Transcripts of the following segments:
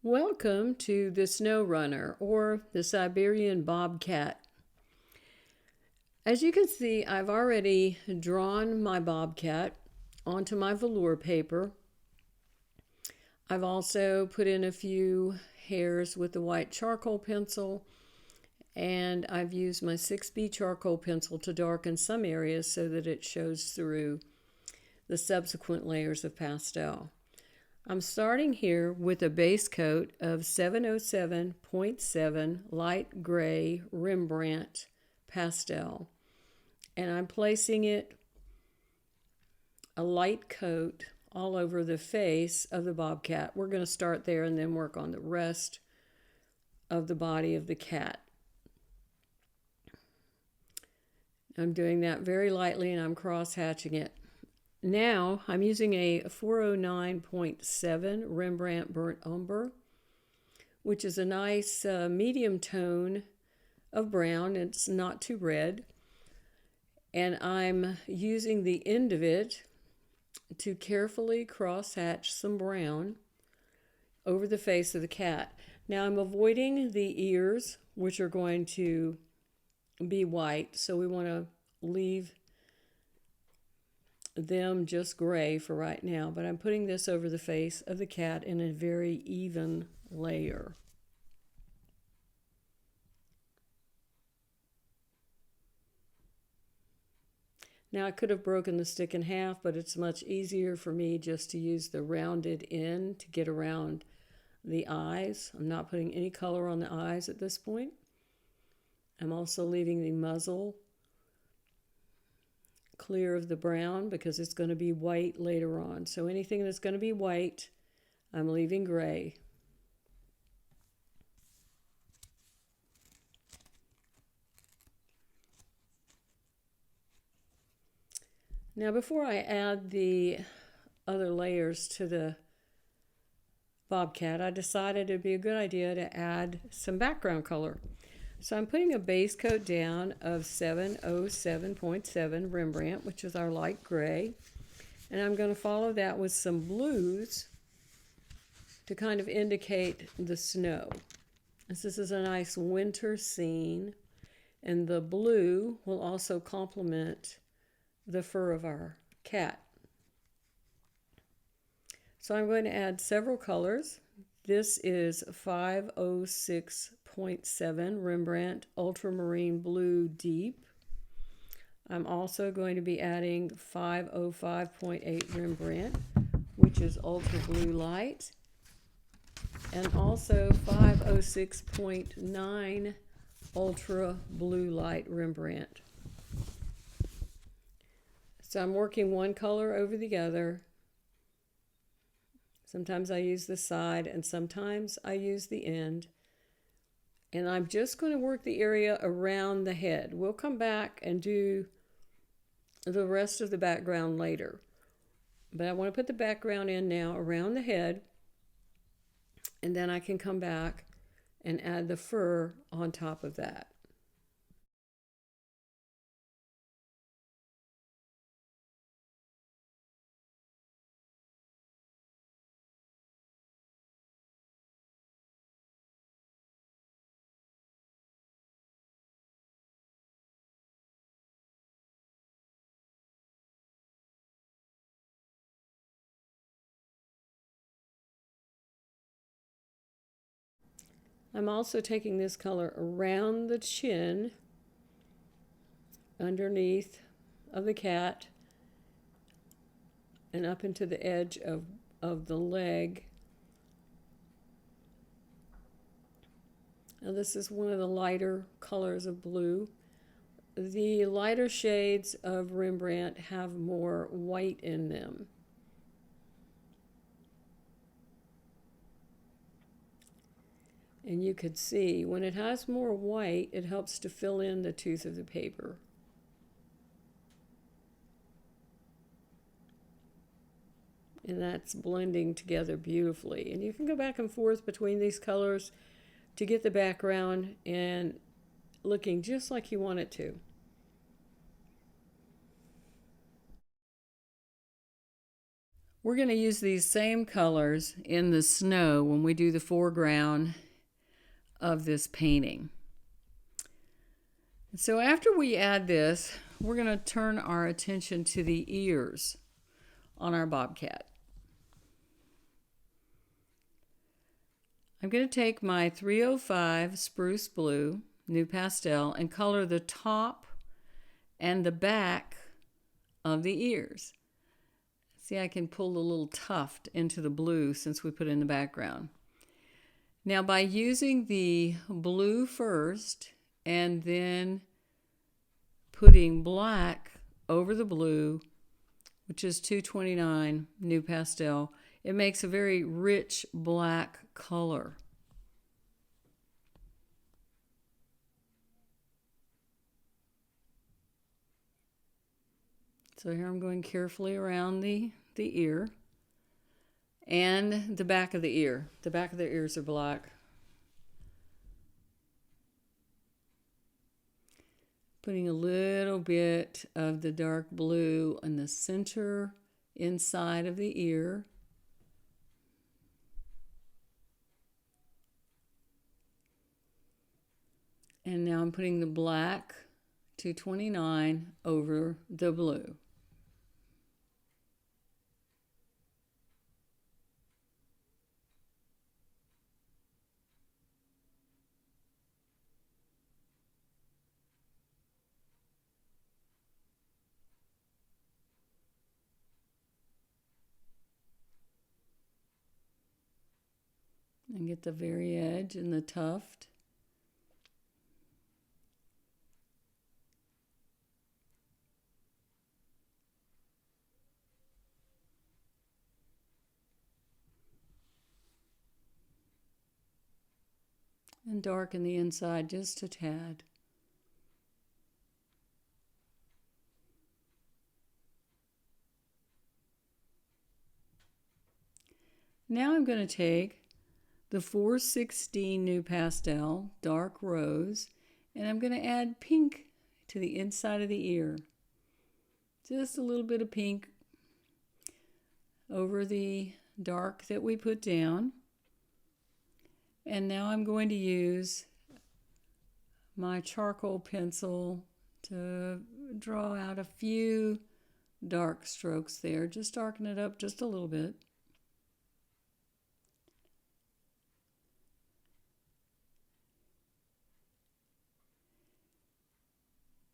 Welcome to the Snow Runner, or the Siberian Bobcat. As you can see, I've already drawn my bobcat onto my velour paper. I've also put in a few hairs with the white charcoal pencil, and I've used my 6B charcoal pencil to darken some areas so that it shows through the subsequent layers of pastel. I'm starting here with a base coat of 707.7 light gray Rembrandt pastel, and I'm placing it a light coat all over the face of the bobcat. We're going to start there and then work on the rest of the body of the cat. I'm doing that very lightly, and I'm cross-hatching it. Now I'm using a 409.7 Rembrandt Burnt Umber, which is a nice medium tone of brown. It's not too red. And I'm using the end of it to carefully cross-hatch some brown over the face of the cat. Now I'm avoiding the ears, which are going to be white, so we want to leave them just gray for right now, but I'm putting this over the face of the cat in a very even layer. Now I could have broken the stick in half, but it's much easier for me just to use the rounded end to get around the eyes. I'm not putting any color on the eyes at this point. I'm also leaving the muzzle clear of the brown because it's going to be white later on. So anything that's going to be white, I'm leaving gray. Now before I add the other layers to the bobcat, I decided it'd be a good idea to add some background color. So I'm putting a base coat down of 707.7 Rembrandt, which is our light gray. And I'm going to follow that with some blues to kind of indicate the snow. This is a nice winter scene, and the blue will also complement the fur of our cat. So I'm going to add several colors. This is 506.7 Rembrandt Ultramarine Blue Deep. I'm also going to be adding 505.8 Rembrandt, which is Ultra Blue Light, and also 506.9 Ultra Blue Light Rembrandt. So I'm working one color over the other. Sometimes I use the side and sometimes I use the end. And I'm just going to work the area around the head. We'll come back and do the rest of the background later. But I want to put the background in now around the head, and then I can come back and add the fur on top of that. I'm also taking this color around the chin, underneath of the cat, and up into the edge of the leg. Now this is one of the lighter colors of blue. The lighter shades of Rembrandt have more white in them. And you could see when it has more white, it helps to fill in the tooth of the paper. And that's blending together beautifully. And you can go back and forth between these colors to get the background and looking just like you want it to. We're going to use these same colors in the snow when we do the foreground of this painting. So after we add this, we're going to turn our attention to the ears on our bobcat. I'm going to take my 305 Spruce Blue New Pastel and color the top and the back of the ears. See, I can pull the little tuft into the blue since we put it in the background. Now, by using the blue first and then putting black over the blue, which is 229 New Pastel, it makes a very rich black color. So here I'm going carefully around the ear and the back of the ear. The back of the ears are black. Putting a little bit of the dark blue in the center inside of the ear. And now I'm putting the black 229 over the blue. And get the very edge and the tuft. And darken the inside just a tad. Now I'm going to take the 416 New Pastel Dark Rose, and I'm going to add pink to the inside of the ear. Just a little bit of pink over the dark that we put down. And now I'm going to use my charcoal pencil to draw out a few dark strokes there. Just darken it up just a little bit.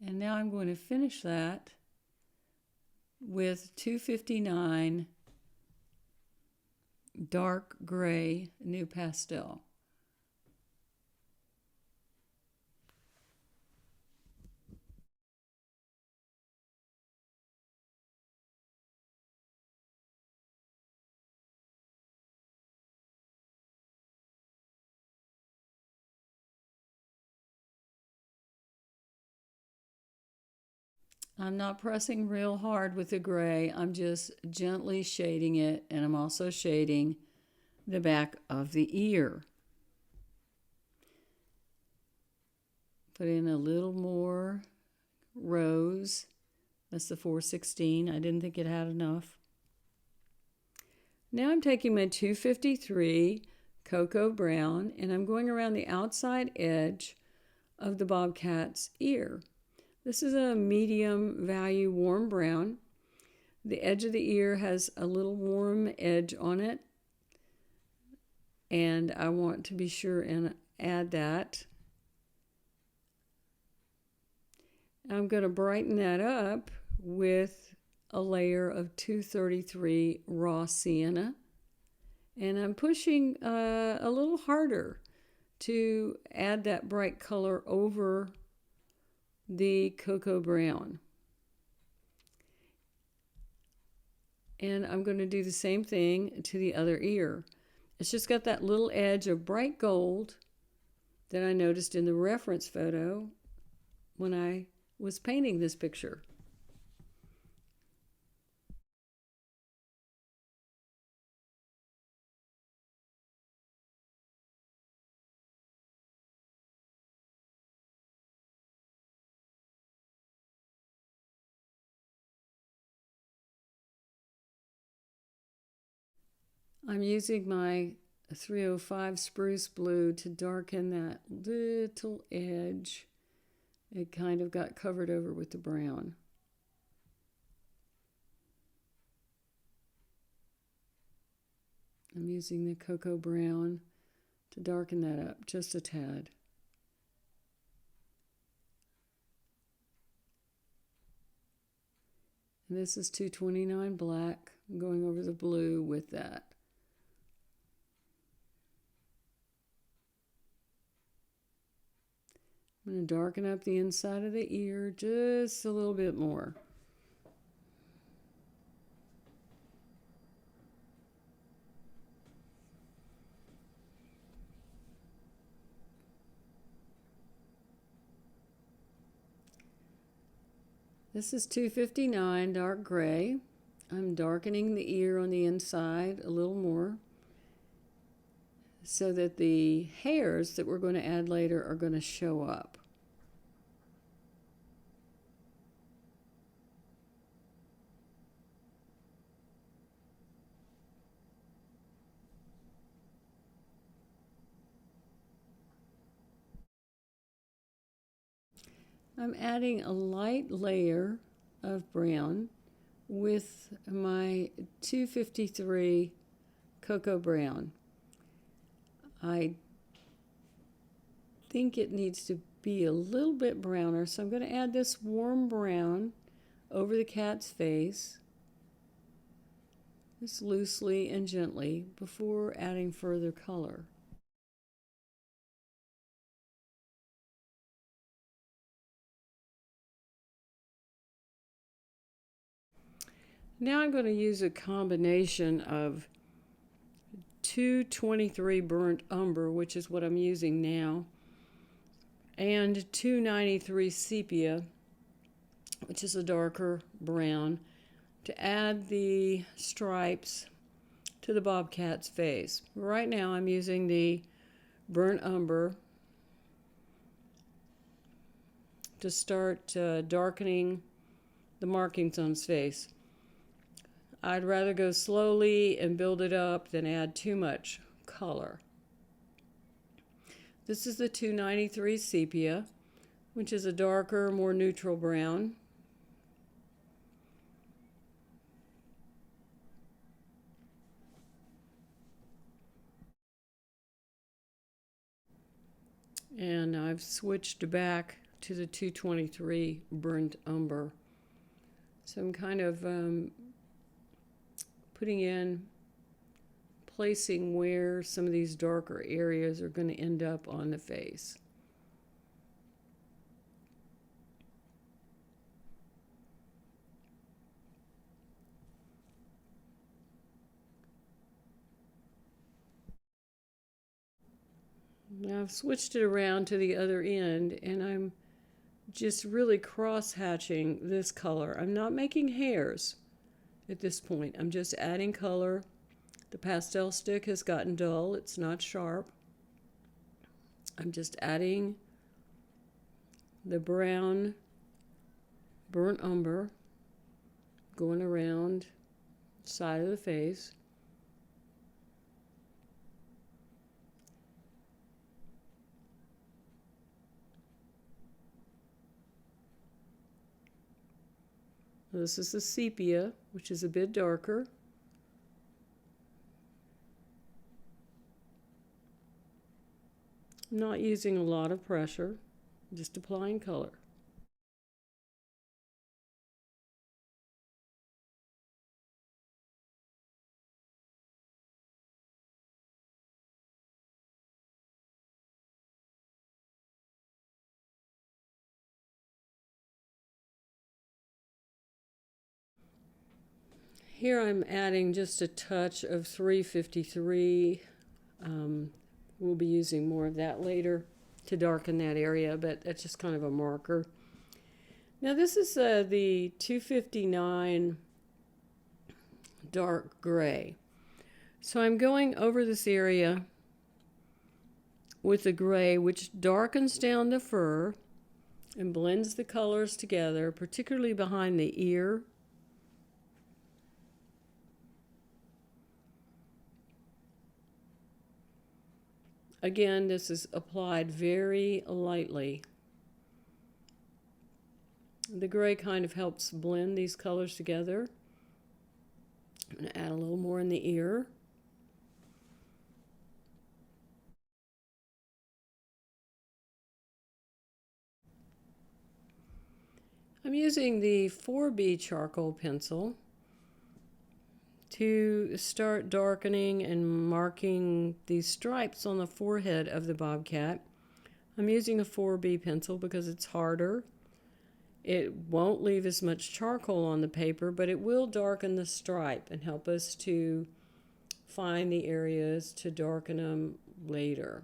And now I'm going to finish that with 259 Dark Gray New Pastel. I'm not pressing real hard with the gray. I'm just gently shading it, and I'm also shading the back of the ear. Put in a little more rose. That's the 416. I didn't think it had enough. Now I'm taking my 253 Cocoa Brown, and I'm going around the outside edge of the bobcat's ear. This is a medium value warm brown. The edge of the ear has a little warm edge on it, and I want to be sure and add that. I'm going to brighten that up with a layer of 233 raw sienna, and I'm pushing a little harder to add that bright color over the cocoa brown. And I'm going to do the same thing to the other ear. It's just got that little edge of bright gold that I noticed in the reference photo when I was painting this picture. I'm using my 305 spruce blue to darken that little edge. It kind of got covered over with the brown. I'm using the cocoa brown to darken that up just a tad. And this is 229 black. I'm going over the blue with that. I'm going to darken up the inside of the ear just a little bit more. This is 259 dark gray. I'm darkening the ear on the inside a little more so that the hairs that we're going to add later are going to show up. I'm adding a light layer of brown with my 253 cocoa brown. I think it needs to be a little bit browner, so I'm going to add this warm brown over the cat's face, just loosely and gently before adding further color. Now I'm going to use a combination of 223 burnt umber, which is what I'm using now, and 293 sepia, which is a darker brown, to add the stripes to the bobcat's face. Right now I'm using the burnt umber to start darkening the markings on his face. I'd rather go slowly and build it up than add too much color. This is the 293 sepia, which is a darker, more neutral brown. And I've switched back to the 223 burnt umber. So I'm kind of placing where some of these darker areas are going to end up on the face. Now I've switched it around to the other end, and I'm just really cross-hatching this color. I'm not making hairs at this point. I'm just adding color. The pastel stick has gotten dull. It's not sharp. I'm just adding the brown burnt umber going around the side of the face. This is the sepia, which is a bit darker. I'm not using a lot of pressure, just applying color. Here I'm adding just a touch of 353. We'll be using more of that later to darken that area, but that's just kind of a marker. Now this is the 259 dark gray. So I'm going over this area with the gray, which darkens down the fur and blends the colors together, particularly behind the ear. Again, this is applied very lightly. The gray kind of helps blend these colors together. I'm going to add a little more in the ear. I'm using the 4B charcoal pencil to start darkening and marking these stripes on the forehead of the bobcat. I'm using a 4B pencil because it's harder. It won't leave as much charcoal on the paper, but it will darken the stripe and help us to find the areas to darken them later.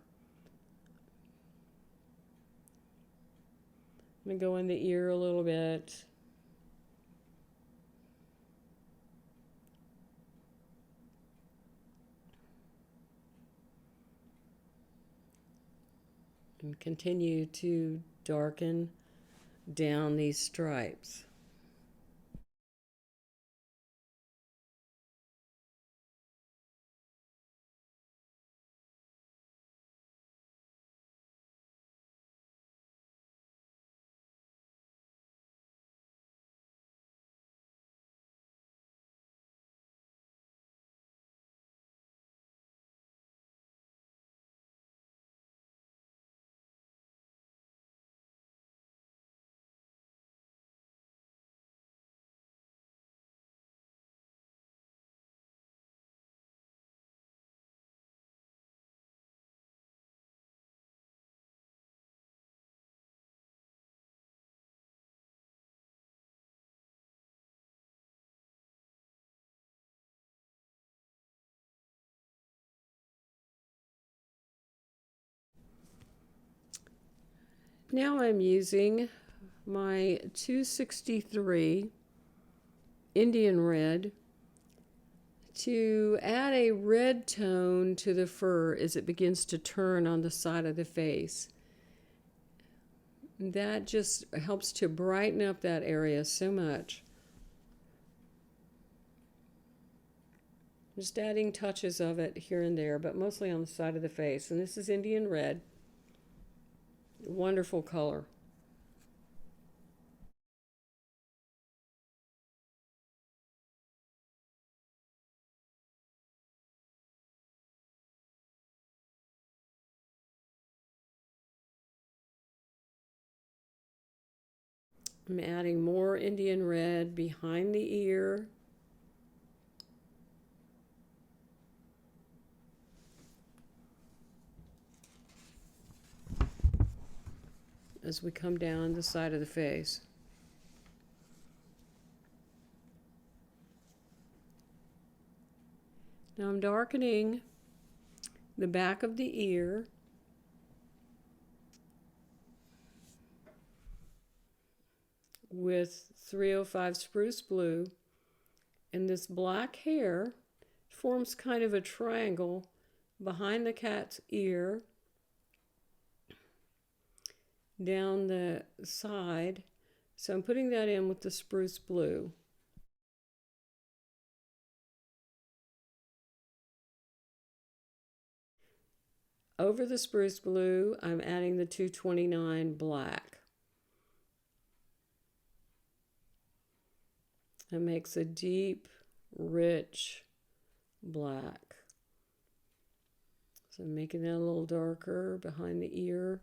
I'm going to go in the ear a little bit. And continue to darken down these stripes. Now I'm using my 263 Indian red to add a red tone to the fur as it begins to turn on the side of the face. That just helps to brighten up that area so much. Just adding touches of it here and there, but mostly on the side of the face. And this is Indian red. Wonderful color. I'm adding more Indian red behind the ear. As we come down the side of the face. Now I'm darkening the back of the ear with 305 spruce blue, and this black hair forms kind of a triangle behind the cat's ear down the side. So I'm putting that in with the spruce blue. Over the spruce blue, I'm adding the 229 black. It makes a deep, rich black. So I'm making that a little darker behind the ear.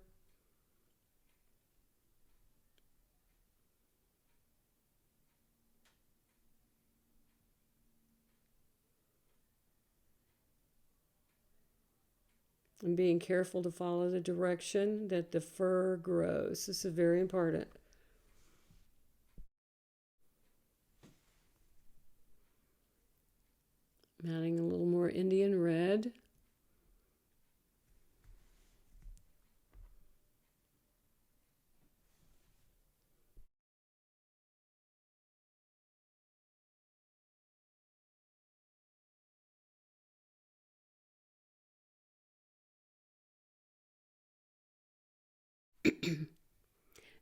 And being careful to follow the direction that the fur grows. This is very important. I'm adding a little more Indian red.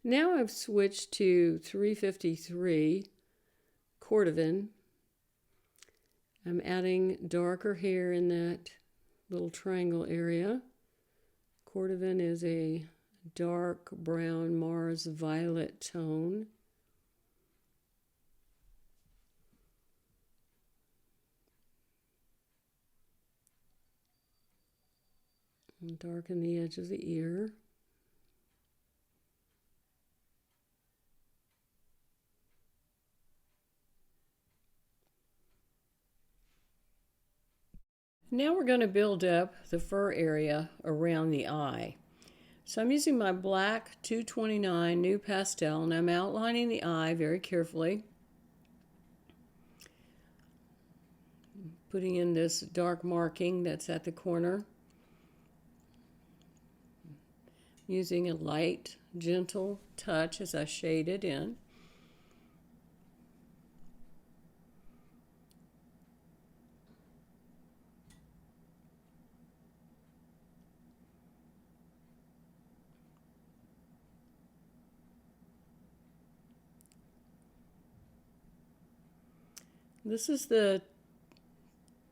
Now I've switched to 353 cordovan. I'm adding darker hair in that little triangle area. Cordovan is a dark brown Mars violet tone. And darken the edge of the ear. Now we're going to build up the fur area around the eye. So I'm using my black 229 New Pastel, and I'm outlining the eye very carefully. Putting in this dark marking that's at the corner. Using a light, gentle touch as I shade it in. This is the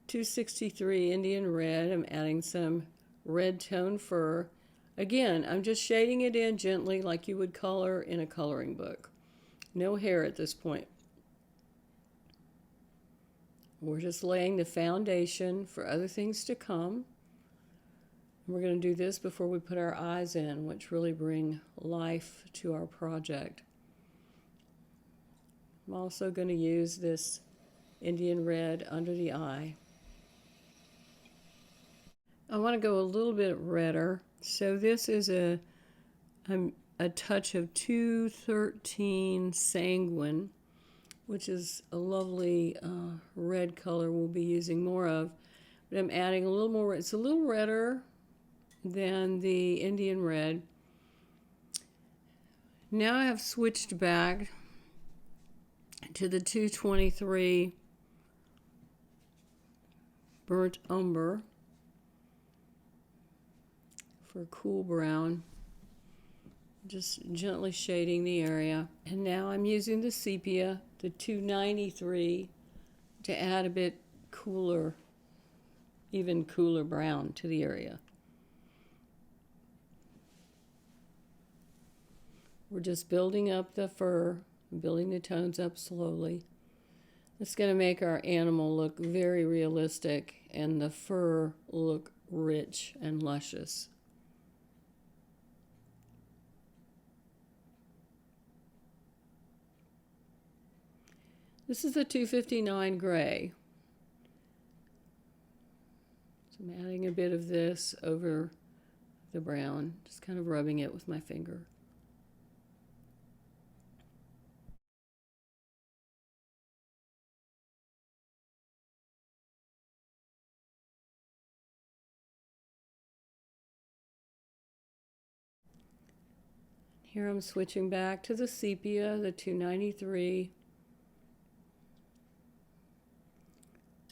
263 Indian Red. I'm adding some red tone fur. Again, I'm just shading it in gently like you would color in a coloring book. No hair at this point. We're just laying the foundation for other things to come. We're going to do this before we put our eyes in, which really bring life to our project. I'm also going to use this Indian Red under the eye. I want to go a little bit redder, so this is a touch of 213 Sanguine, which is a lovely red color we'll be using more of. But I'm adding a little more. It's a little redder than the Indian Red. Now I have switched back to the 223 Burnt Umber for cool brown. Just gently shading the area. And now I'm using the Sepia, the 293, to add a bit cooler, even cooler brown to the area. We're just building up the fur, building the tones up slowly. It's going to make our animal look very realistic and the fur look rich and luscious. This is the 259 Gray. So I'm adding a bit of this over the brown, just kind of rubbing it with my finger. Here I'm switching back to the Sepia, the 293.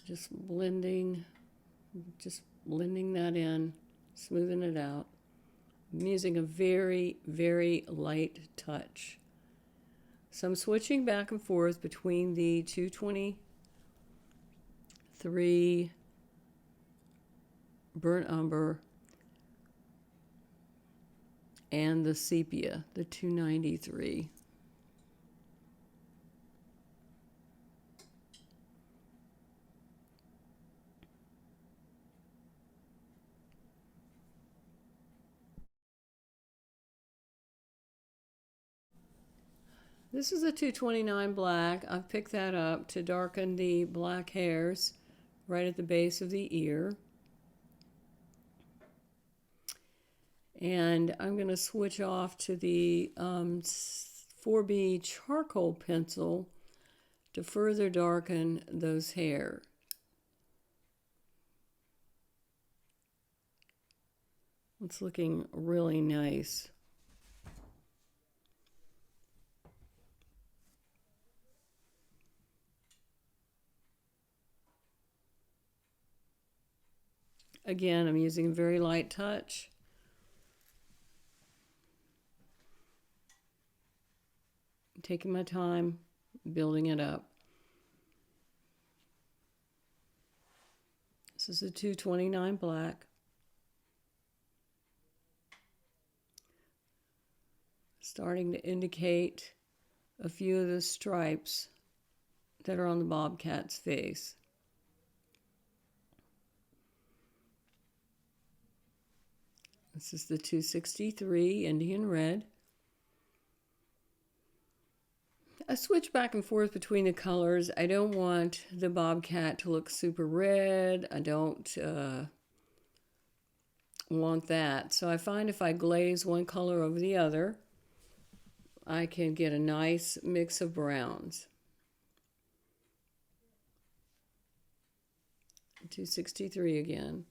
Just blending that in, smoothing it out. I'm using a very, very light touch. So I'm switching back and forth between the 223 Burnt Umber and the Sepia, the 293. This is a 229 black. I've picked that up to darken the black hairs right at the base of the ear. And I'm going to switch off to the 4B charcoal pencil to further darken those hair. It's looking really nice. Again, I'm using a very light touch. Taking my time, building it up. This is a 229 black. starting to indicate a few of the stripes that are on the bobcat's face. This is the 263 Indian Red. I switch back and forth between the colors. I don't want the bobcat to look super red. I don't want that. So I find if I glaze one color over the other, I can get a nice mix of browns. 263 again.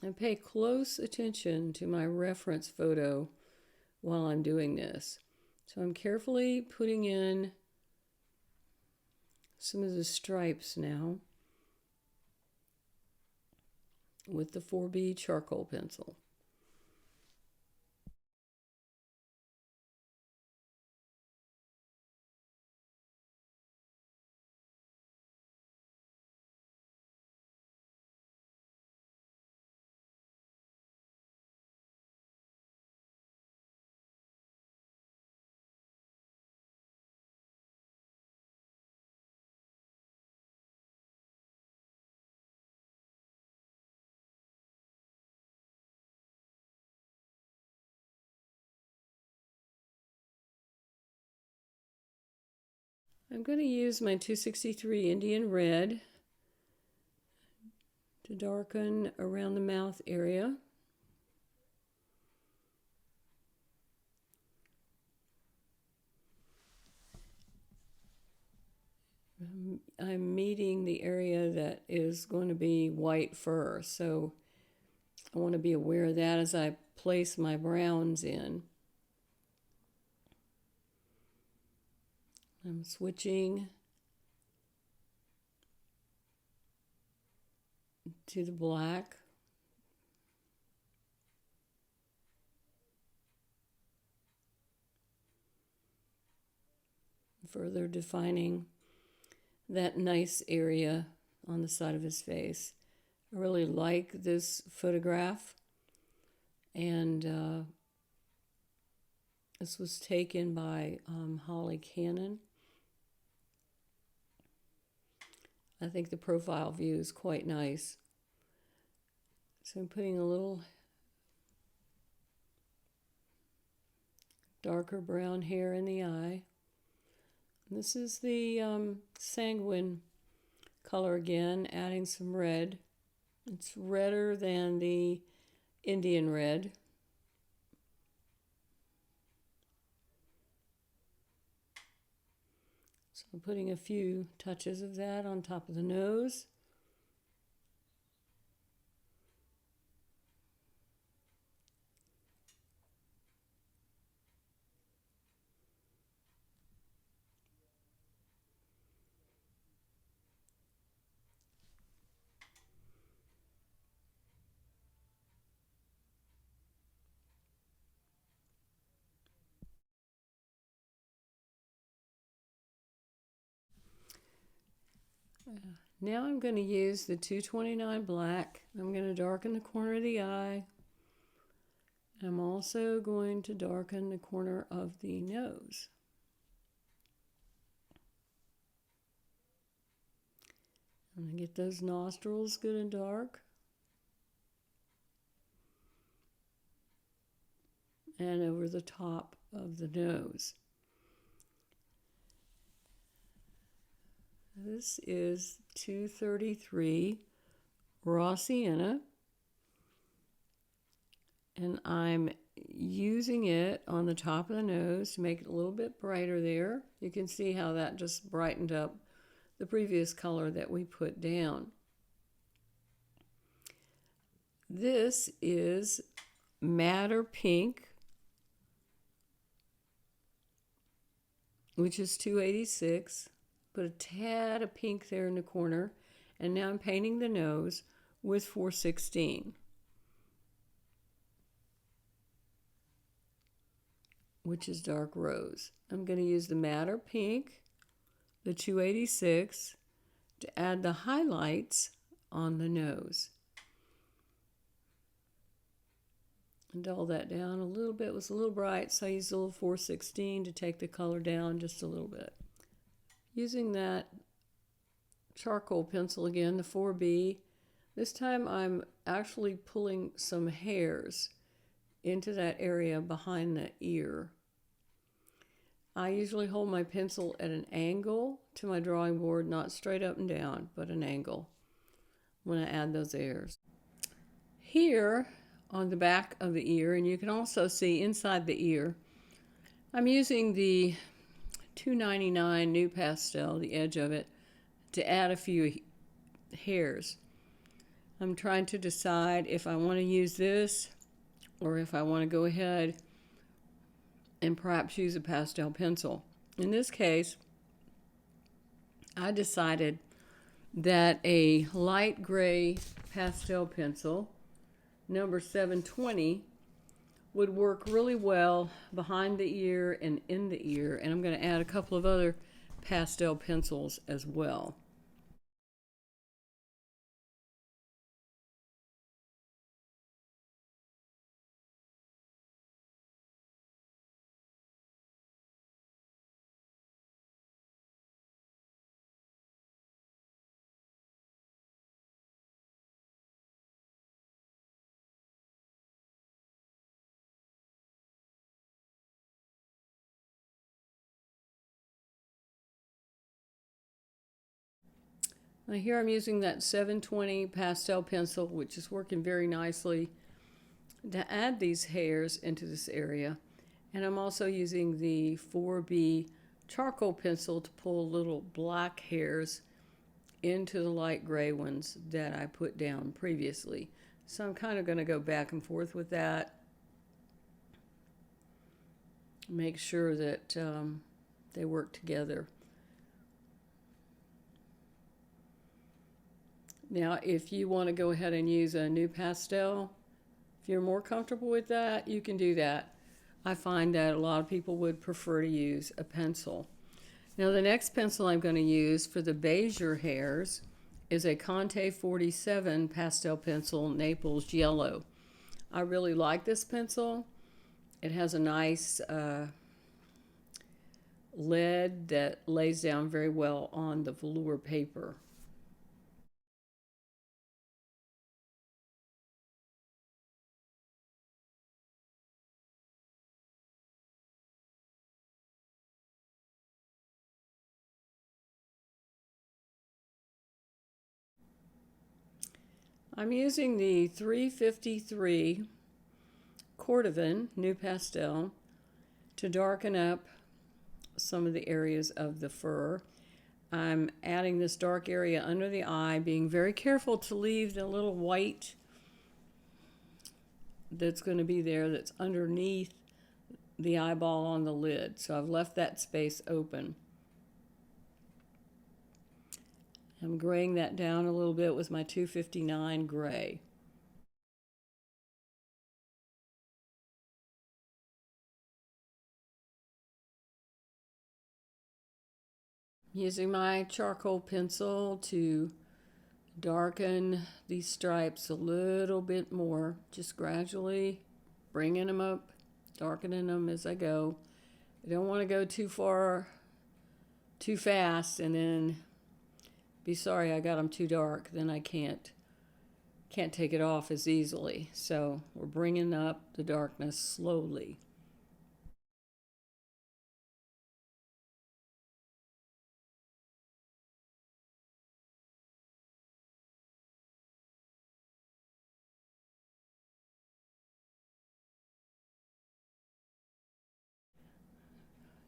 And pay close attention to my reference photo while I'm doing this. So I'm carefully putting in some of the stripes now with the 4B charcoal pencil. I'm going to use my 263 Indian Red to darken around the mouth area. I'm meeting the area that is going to be white fur, so I want to be aware of that as I place my browns in. I'm switching to the black. Further defining that nice area on the side of his face. I really like this photograph, and this was taken by Holly Cannon. I think the profile view is quite nice. So I'm putting a little darker brown hair in the eye. This is the sanguine color again, adding some red. It's redder than the Indian Red. So I'm putting a few touches of that on top of the nose. Now I'm going to use the 229 black. I'm going to darken the corner of the eye. I'm also going to darken the corner of the nose. I'm going to get those nostrils good and dark. And over the top of the nose. This is 233 raw sienna, and I'm using it on the top of the nose to make it a little bit brighter there. You can see how that just brightened up the previous color that we put down. This is Madder Pink, which is 286. Put a tad of pink there in the corner, and now I'm painting the nose with 416. which is dark rose. I'm going to use the matter pink, the 286, to add the highlights on the nose. And dull that down a little bit. It was a little bright, so I used a little 416 to take the color down just a little bit. Using that charcoal pencil again, the 4B, this time I'm actually pulling some hairs into that area behind the ear. I usually hold my pencil at an angle to my drawing board, not straight up and down, but an angle when I add those hairs. Here on the back of the ear, and you can also see inside the ear, I'm using the 299 New Pastel, the edge of it, to add a few hairs. I'm trying to decide if I want to use this or if I want to go ahead and perhaps use a pastel pencil. In this case, I decided that a light gray pastel pencil, number 720, would work really well behind the ear and in the ear, and I'm going to add a couple of other pastel pencils as well. Now here I'm using that 720 pastel pencil, which is working very nicely, to add these hairs into this area. And I'm also using the 4B charcoal pencil to pull little black hairs into the light gray ones that I put down previously. So I'm kind of going to go back and forth with that. Make sure that they work together. Now, if you want to go ahead and use a new pastel, if you're more comfortable with that, you can do that. I find that a lot of people would prefer to use a pencil. Now, the next pencil I'm going to use for the bezier hairs is a Conte 47 pastel pencil, Naples Yellow. I really like this pencil. It has a nice lead that lays down very well on the velour paper. I'm using the 353 Cordovan New Pastel to darken up some of the areas of the fur. I'm adding this dark area under the eye, being very careful to leave the little white that's going to be there that's underneath the eyeball on the lid. So I've left that space open. I'm graying that down a little bit with my 259 gray. Using my charcoal pencil to darken these stripes a little bit more, just gradually bringing them up, darkening them as I go. I don't want to go too far, too fast, and then be sorry I got them too dark. Then I can't take it off as easily. So we're bringing up the darkness slowly.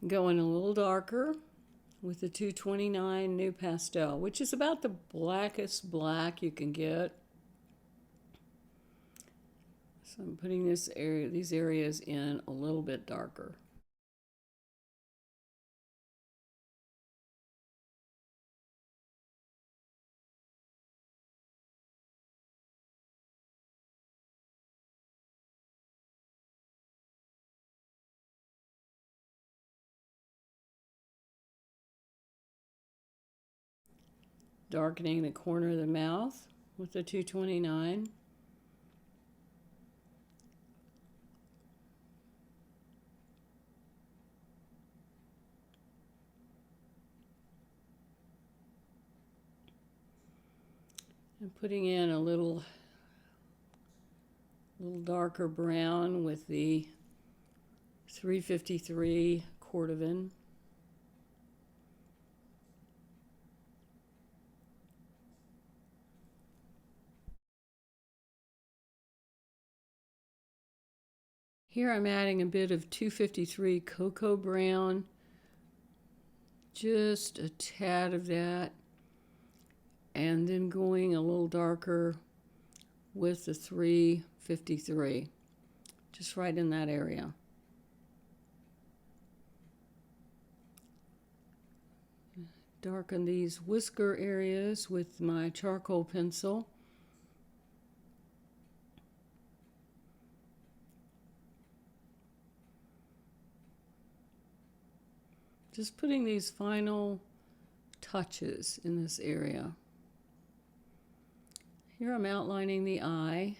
Going a little darker with the 229 New Pastel, which is about the blackest black you can get. So I'm putting these areas in a little bit darker. darkening the corner of the mouth with the 229. And putting in a little darker brown with the 353 cordovan. Here I'm adding a bit of 253 cocoa brown, just a tad of that, and then going a little darker with the 353, just right in that area. Darken these whisker areas with my charcoal pencil. Just putting these final touches in this area. Here I'm outlining the eye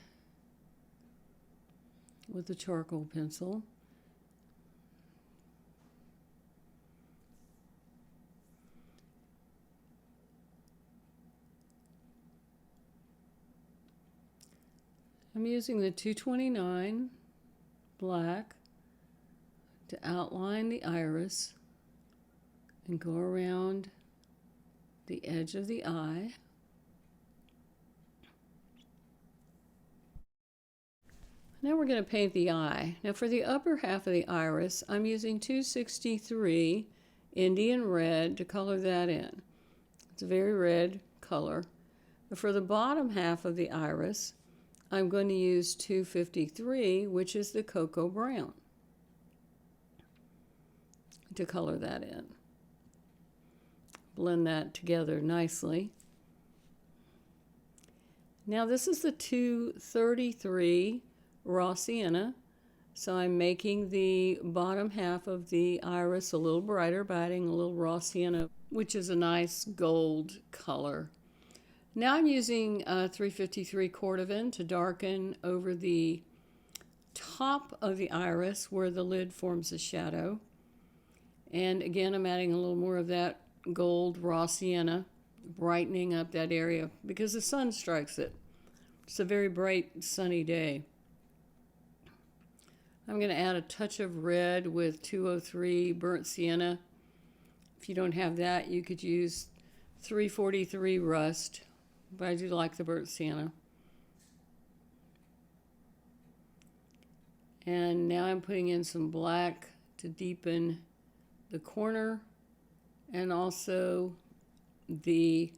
with the charcoal pencil. I'm using the 229 black to outline the iris and go around the edge of the eye. Now we're going to paint the eye. Now for the upper half of the iris, I'm using 263 Indian red to color that in. It's a very red color. But for the bottom half of the iris, I'm going to use 253, which is the cocoa brown, to color that in. Blend that together nicely. Now this is the 233 raw sienna, so I'm making the bottom half of the iris a little brighter by adding a little raw sienna, which is a nice gold color. Now I'm using 353 cordovan to darken over the top of the iris where the lid forms a shadow. And again, I'm adding a little more of that gold raw sienna, brightening up that area because the sun strikes it. It's a very bright, sunny day. I'm going to add a touch of red with 203 burnt sienna. If you don't have that, you could use 343 rust, but I do like the burnt sienna. And now I'm putting in some black to deepen the corner and also the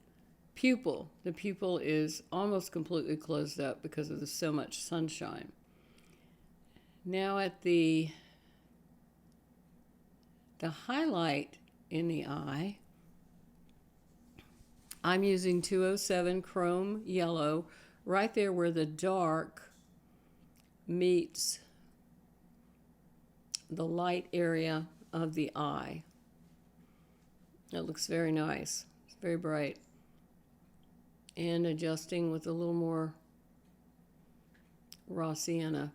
pupil. The pupil is almost completely closed up because of so much sunshine. Now at the highlight in the eye, I'm using 207 chrome yellow right there where the dark meets the light area of the eye. It looks very nice. It's very bright. And adjusting with a little more raw sienna.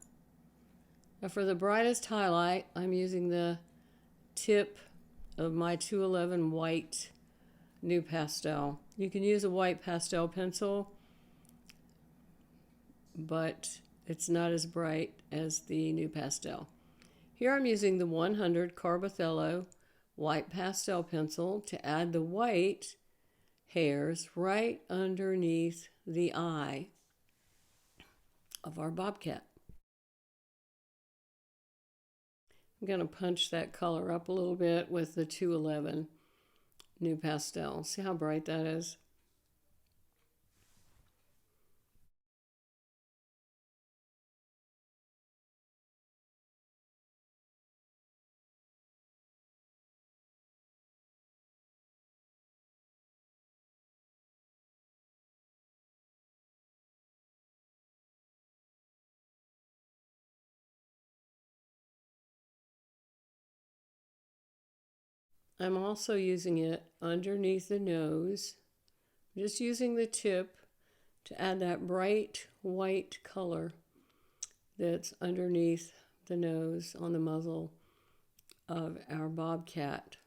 Now for the brightest highlight, I'm using the tip of my 211 white new pastel. You can use a white pastel pencil, but it's not as bright as the new pastel. Here I'm using the 100 Carbothello white pastel pencil to add the white hairs right underneath the eye of our bobcat. I'm going to punch that color up a little bit with the 211 new pastel. See how bright that is? I'm also using it underneath the nose Just using the tip to add that bright white color that's underneath the nose on the muzzle of our Bobcat.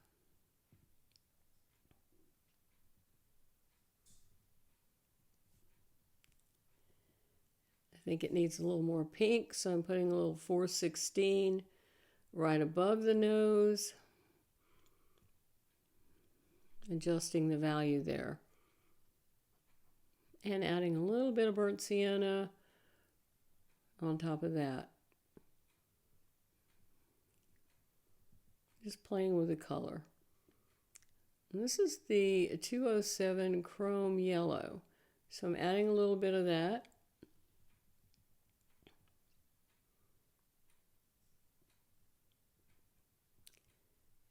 I think it needs a little more pink, so I'm putting a little 416 right above the nose, adjusting the value there, and adding a little bit of burnt sienna on top of that. Just playing with the color. And this is the 207 Chrome Yellow, so I'm adding a little bit of that.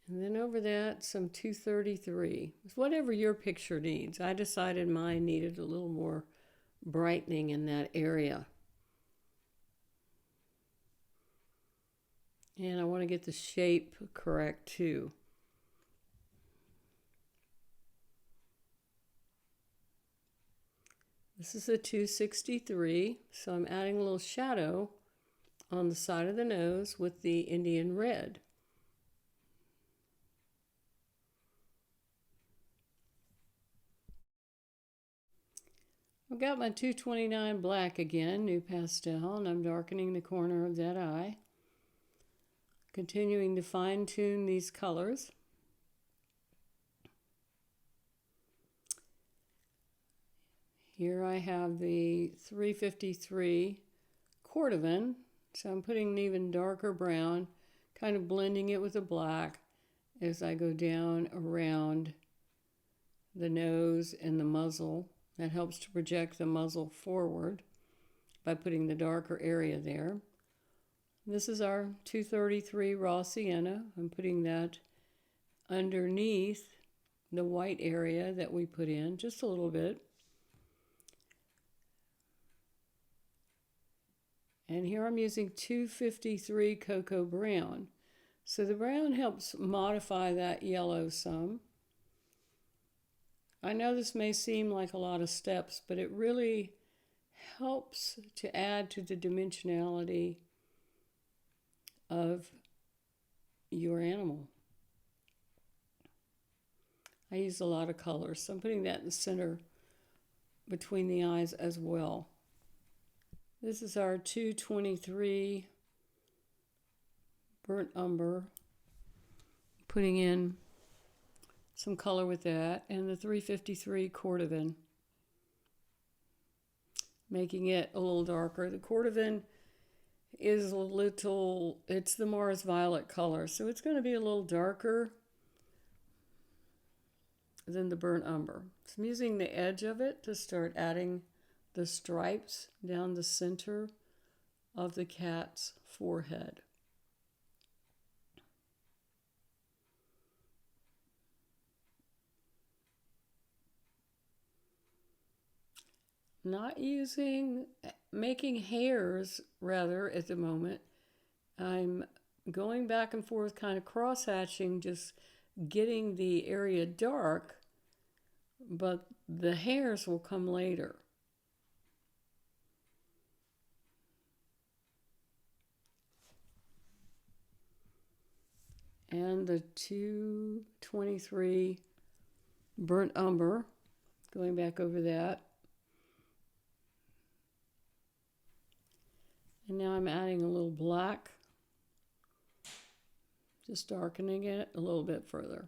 And then over that, some 233. Whatever your picture needs. I decided mine needed a little more brightening in that area. And I want to get the shape correct too. This is a 263, so I'm adding a little shadow on the side of the nose with the Indian red. I've got my 229 black again, new pastel, and I'm darkening the corner of that eye. Continuing to fine-tune these colors. Here I have the 353 cordovan, so I'm putting an even darker brown, kind of blending it with the black as I go down around the nose and the muzzle. That helps to project the muzzle forward by putting the darker area there. This is our 233 raw sienna. I'm putting that underneath the white area that we put in, just a little bit. And here I'm using 253 cocoa brown. So the brown helps modify that yellow some. I know this may seem like a lot of steps, but it really helps to add to the dimensionality of your animal. I use a lot of colors, so I'm putting that in the center between the eyes as well. This is our 223 burnt umber, putting in some color with that, and the 353 cordovan, making it a little darker. The cordovan is a little, it's the Mars Violet color, so it's going to be a little darker than the burnt umber. So I'm using the edge of it to start adding the stripes down the center of the cat's forehead. Not making hairs rather at the moment. I'm going back and forth, kind of cross-hatching, just getting the area dark, but the hairs will come later. And the 223 burnt umber, going back over that. And now I'm adding a little black, just darkening it a little bit further.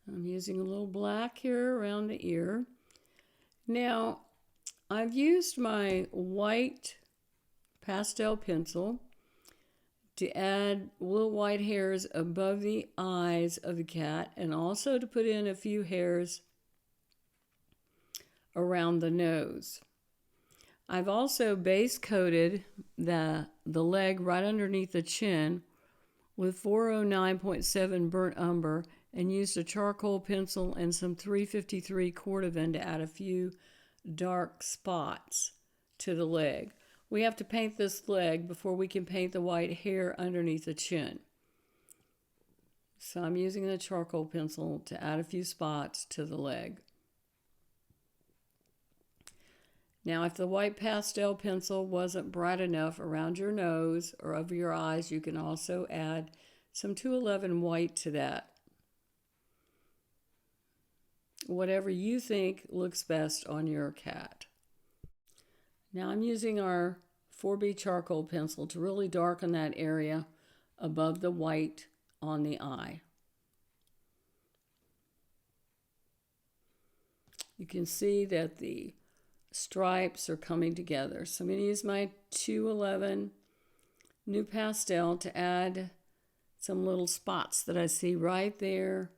I'm using a little black here around the ear. Now, I've used my white pastel pencil to add little white hairs above the eyes of the cat, and also to put in a few hairs around the nose. I've also base coated the leg right underneath the chin with 409.7 burnt umber, and used a charcoal pencil and some 353 cordovan to add a few dark spots to the leg. we have to paint this leg before we can paint the white hair underneath the chin. So I'm using the charcoal pencil to add a few spots to the leg. Now, if the white pastel pencil wasn't bright enough around your nose or over your eyes, you can also add some 211 white to that. Whatever you think looks best on your cat. Now I'm using our 4B charcoal pencil to really darken that area above the white on the eye. You can see that the stripes are coming together. So I'm going to use my 211 new pastel to add some little spots that I see right there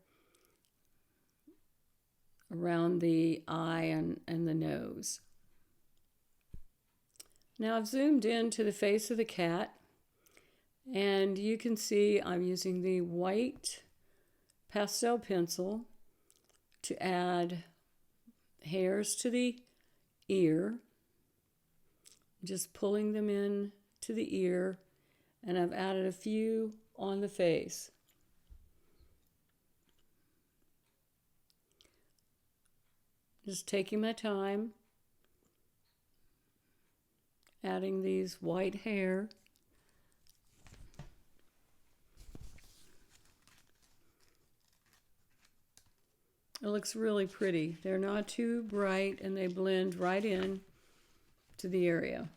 around the eye and the nose. Now I've zoomed into the face of the cat, and you can see I'm using the white pastel pencil to add hairs to the ear, just pulling them in to the ear, and I've added a few on the face. Just taking my time, adding these white hair. It looks really pretty. They're not too bright and they blend right in to the area.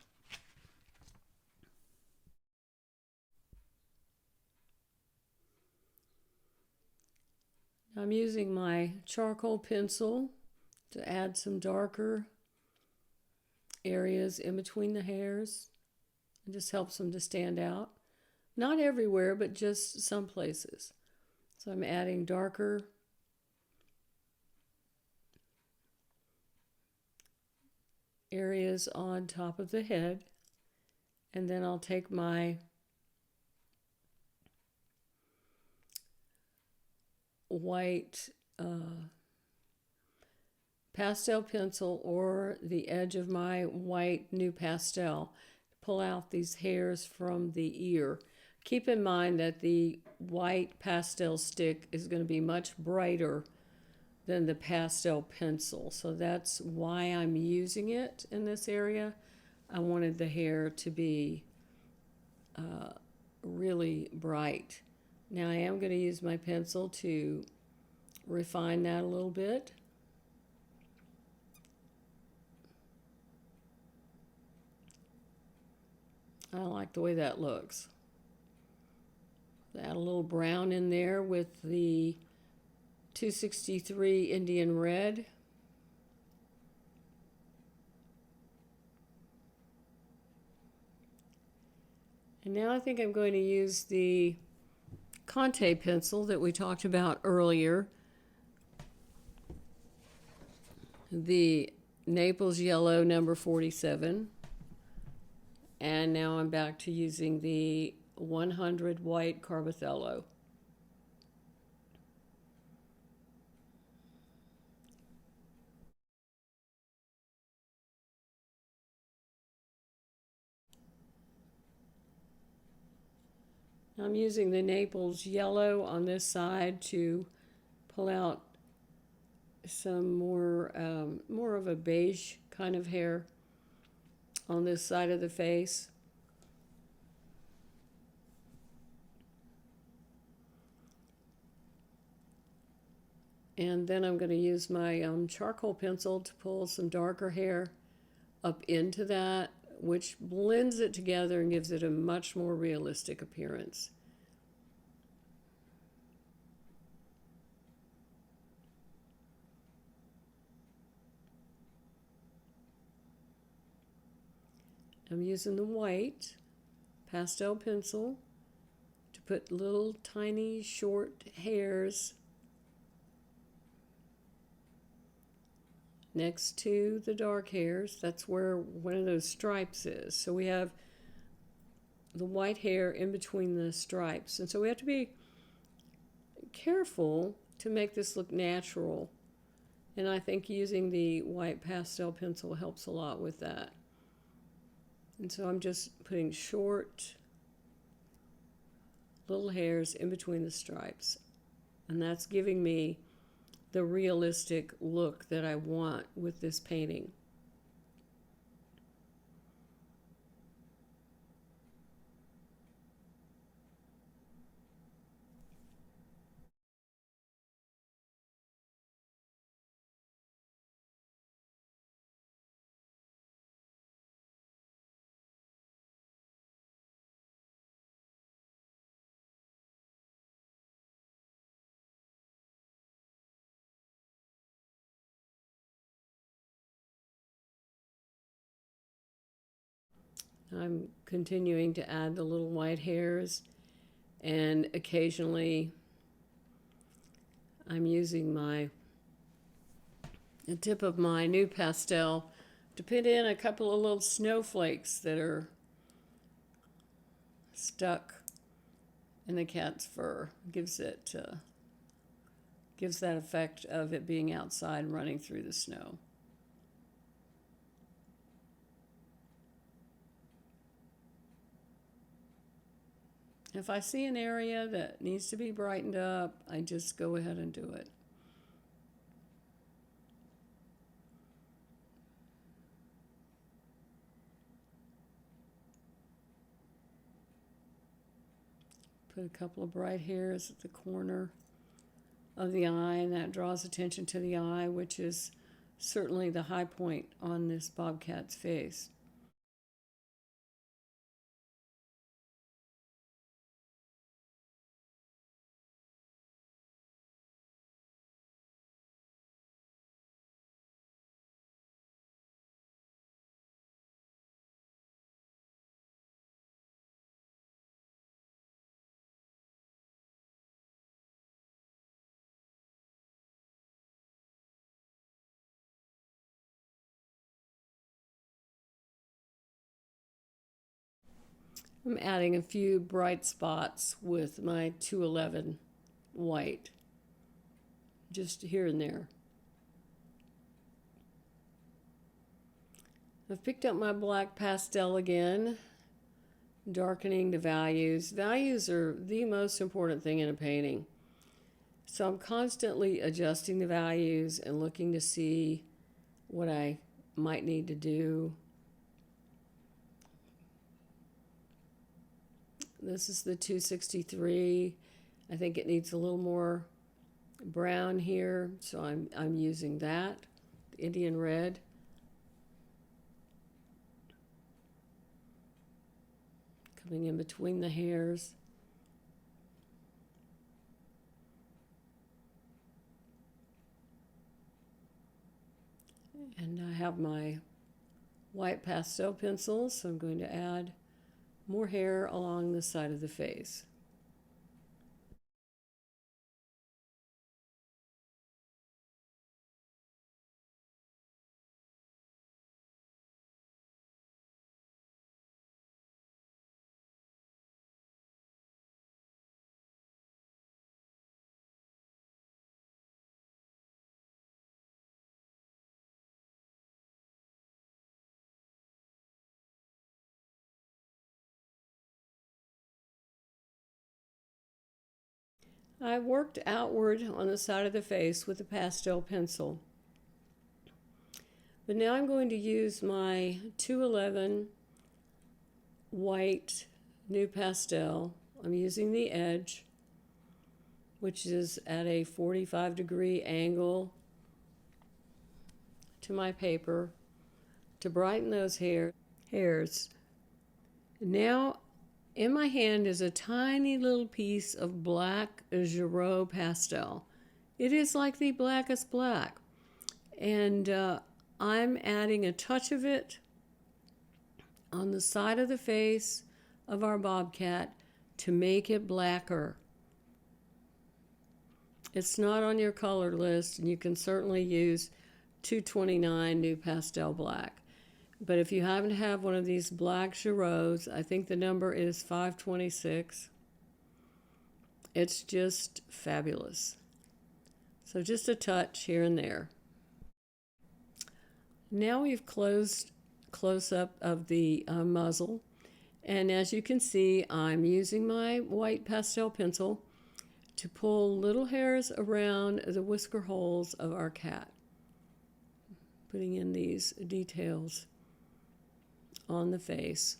I'm using my charcoal pencil to add some darker areas in between the hairs. It just helps them to stand out. Not everywhere, but just some places. So I'm adding darker areas on top of the head, and then I'll take my white pastel pencil or the edge of my white new pastel to pull out these hairs from the ear. Keep in mind that the white pastel stick is going to be much brighter than the pastel pencil, so that's why I'm using it in this area. I wanted the hair to be really bright. Now I am going to use my pencil to refine that a little bit. I like the way that looks. Add a little brown in there with the 263 Indian Red. And now I think I'm going to use the Conte pencil that we talked about earlier. The Naples Yellow number 47. And now I'm back to using the 100 white Carbothello. I'm using the Naples Yellow on this side to pull out some more of a beige kind of hair on this side of the face. And then I'm going to use my charcoal pencil to pull some darker hair up into that, which blends it together and gives it a much more realistic appearance. I'm using the white pastel pencil to put little tiny short hairs next to the dark hairs. That's where one of those stripes is. So we have the white hair in between the stripes. And so we have to be careful to make this look natural. And I think using the white pastel pencil helps a lot with that. And so I'm just putting short little hairs in between the stripes. And that's giving me the realistic look that I want with this painting. I'm continuing to add the little white hairs, and occasionally I'm using the tip of my new pastel to put in a couple of little snowflakes that are stuck in the cat's fur. Gives that effect of it being outside running through the snow. If I see an area that needs to be brightened up, I just go ahead and do it. Put a couple of bright hairs at the corner of the eye, and that draws attention to the eye, which is certainly the high point on this bobcat's face. I'm adding a few bright spots with my 211 white, just here and there. I've picked up my black pastel again, darkening the values. Values are the most important thing in a painting. So I'm constantly adjusting the values and looking to see what I might need to do. This is the 263. I think it needs a little more brown here, so I'm using that, the Indian red. Coming in between the hairs. And I have my white pastel pencil, so I'm going to add more hair along the side of the face. I worked outward on the side of the face with a pastel pencil. But now I'm going to use my 211 white new pastel. I'm using the edge, which is at a 45-degree angle to my paper, to brighten those hairs. Now in my hand is a tiny little piece of black Giraud pastel. It is like the blackest black. And I'm adding a touch of it on the side of the face of our bobcat to make it blacker. It's not on your color list, and you can certainly use 229 new pastel black. But if you happen to have one of these black Girauds, I think the number is 526. It's just fabulous. So just a touch here and there. Now we've closed close-up of the muzzle. And as you can see, I'm using my white pastel pencil to pull little hairs around the whisker holes of our cat, putting in these details on the face.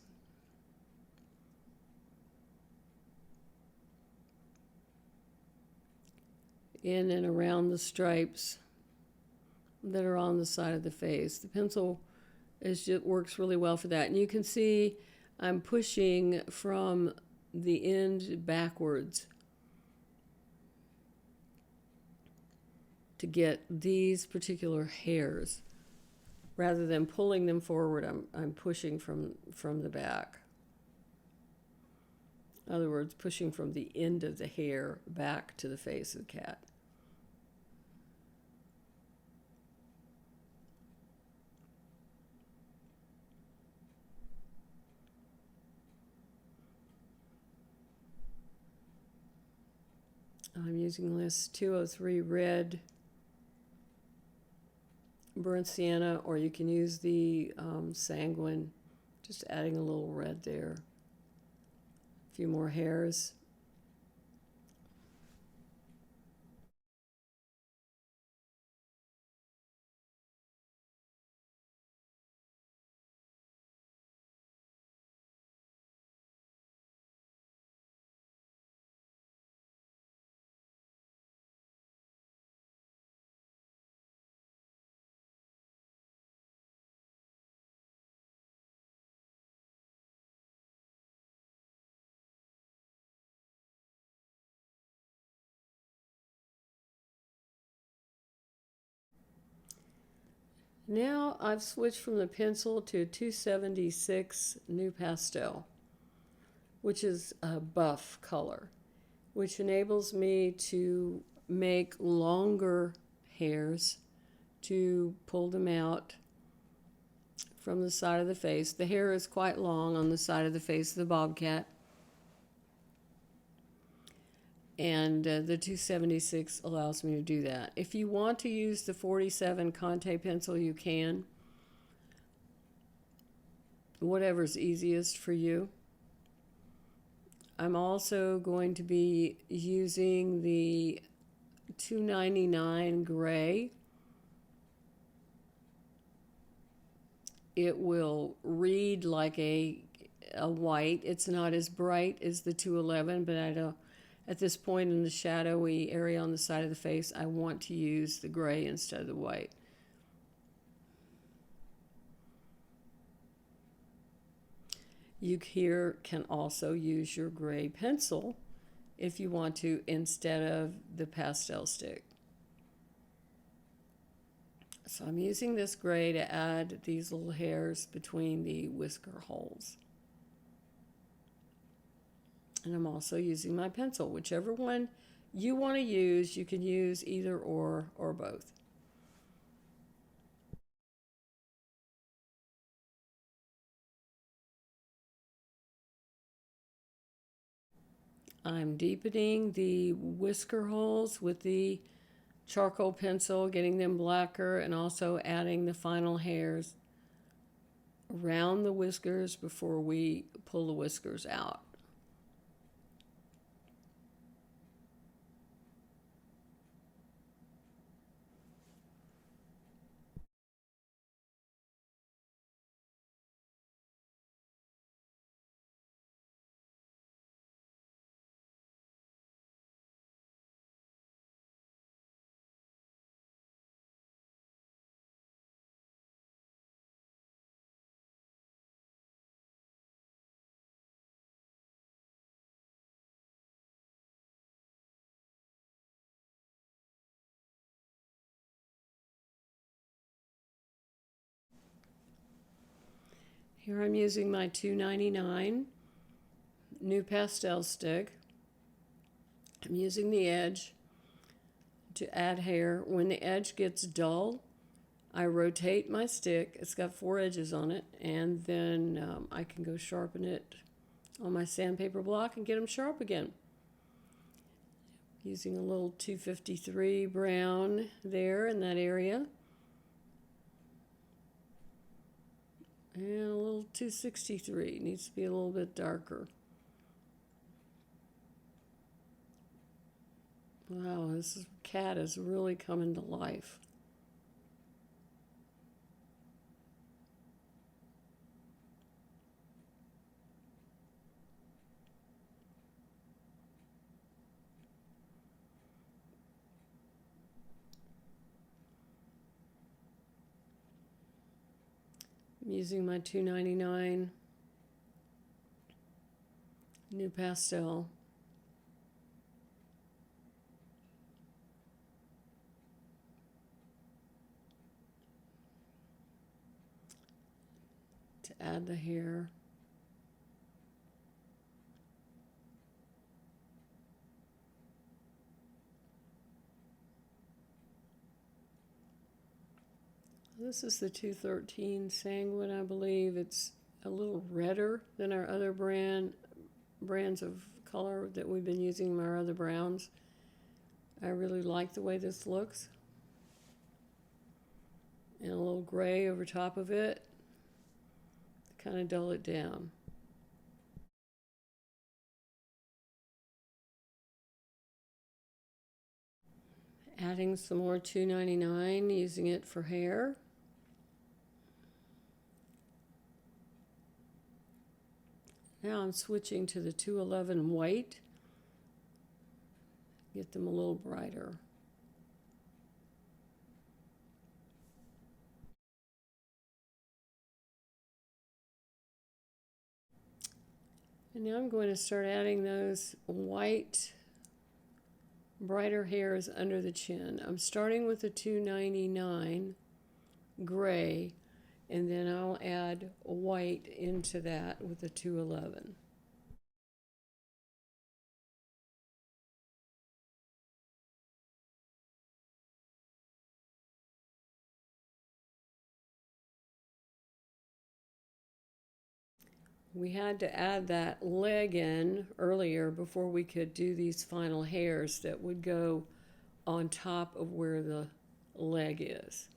In and around the stripes that are on the side of the face. The pencil works really well for that. And you can see I'm pushing from the end backwards to get these particular hairs. Rather than pulling them forward, I'm pushing from the back. In other words, pushing from the end of the hair back to the face of the cat. I'm using this 203 red burnt sienna, or you can use the sanguine, just adding a little red there. A few more hairs. Now I've switched from the pencil to 276 New Pastel, which is a buff color, which enables me to make longer hairs to pull them out from the side of the face. The hair is quite long on the side of the face of the bobcat. And the 276 allows me to do that. If you want to use the 47 Conte pencil, you can. Whatever's easiest for you. I'm also going to be using the 299 gray. It will read like a white. It's not as bright as the 211, but at this point in the shadowy area on the side of the face, I want to use the gray instead of the white. You here can also use your gray pencil if you want to instead of the pastel stick. So I'm using this gray to add these little hairs between the whisker holes. And I'm also using my pencil. Whichever one you want to use, you can use either or both. I'm deepening the whisker holes with the charcoal pencil, getting them blacker, and also adding the final hairs around the whiskers before we pull the whiskers out. Here I'm using my 299 New Pastel stick. I'm using the edge to add hair. When the edge gets dull, I rotate my stick. It's got 4 edges on it, and then I can go sharpen it on my sandpaper block and get them sharp again. Using a little 253 brown there in that area. And a little 263. Needs to be a little bit darker. Wow, this cat is really coming to life. I'm using my 299 new pastel. To add the hair. This is the 213 Sanguine, I believe. It's a little redder than our other brands of color that we've been using in our other browns. I really like the way this looks. And a little gray over top of it to kind of dull it down. Adding some more 299, using it for hair. Now I'm switching to the 211 white. Get them a little brighter. And now I'm going to start adding those white, brighter hairs under the chin. I'm starting with the 299 gray, and then I'll add white into that with the 211. We had to add that leg in earlier before we could do these final hairs that would go on top of where the leg is.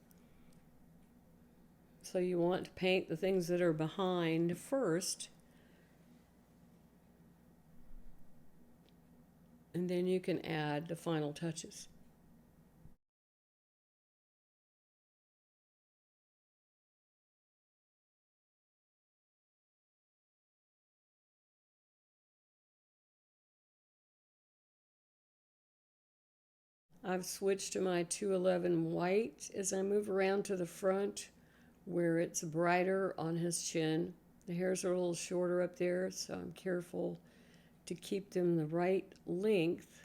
So you want to paint the things that are behind first, and then you can add the final touches. I've switched to my 211 white as I move around to the front where it's brighter on his chin. The hairs are a little shorter up there, so I'm careful to keep them the right length.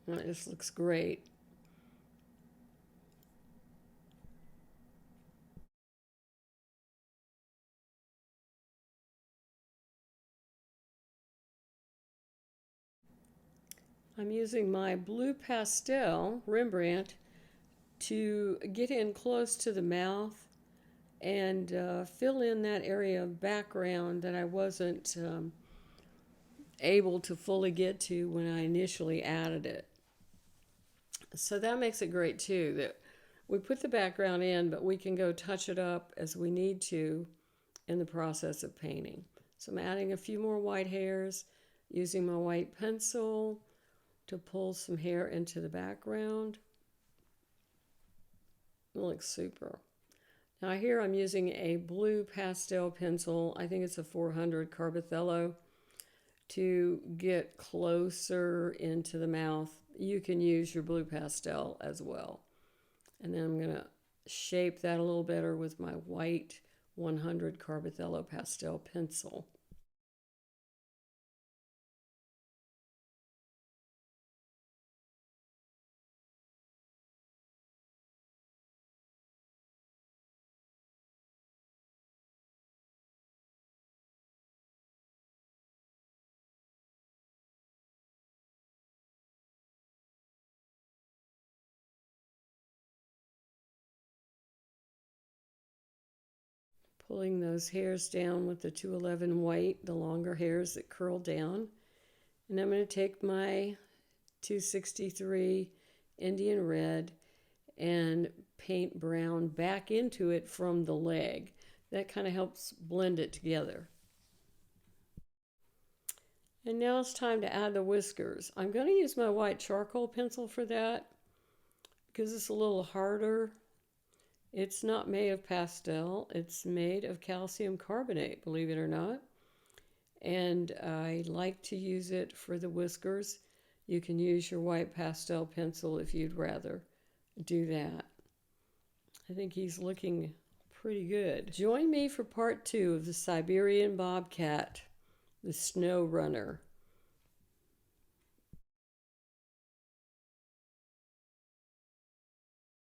That just looks great. I'm using my blue pastel Rembrandt to get in close to the mouth and fill in that area of background that I wasn't able to fully get to when I initially added it. So that makes it great too, that we put the background in, but we can go touch it up as we need to in the process of painting. So I'm adding a few more white hairs, using my white pencil to pull some hair into the background. It looks super. Now here I'm using a blue pastel pencil. I think it's a 400 Carbothello to get closer into the mouth. You can use your blue pastel as well. And then I'm going to shape that a little better with my white 100 Carbothello pastel pencil. Pulling those hairs down with the 211 white, the longer hairs that curl down. And I'm going to take my 263 Indian red and paint brown back into it from the leg. That kind of helps blend it together. And now it's time to add the whiskers. I'm going to use my white charcoal pencil for that because it's a little harder. It's not made of pastel. It's made of calcium carbonate, believe it or not. And I like to use it for the whiskers. You can use your white pastel pencil if you'd rather do that. I think he's looking pretty good. Join me for part 2 of the Siberian Bobcat, the snow runner.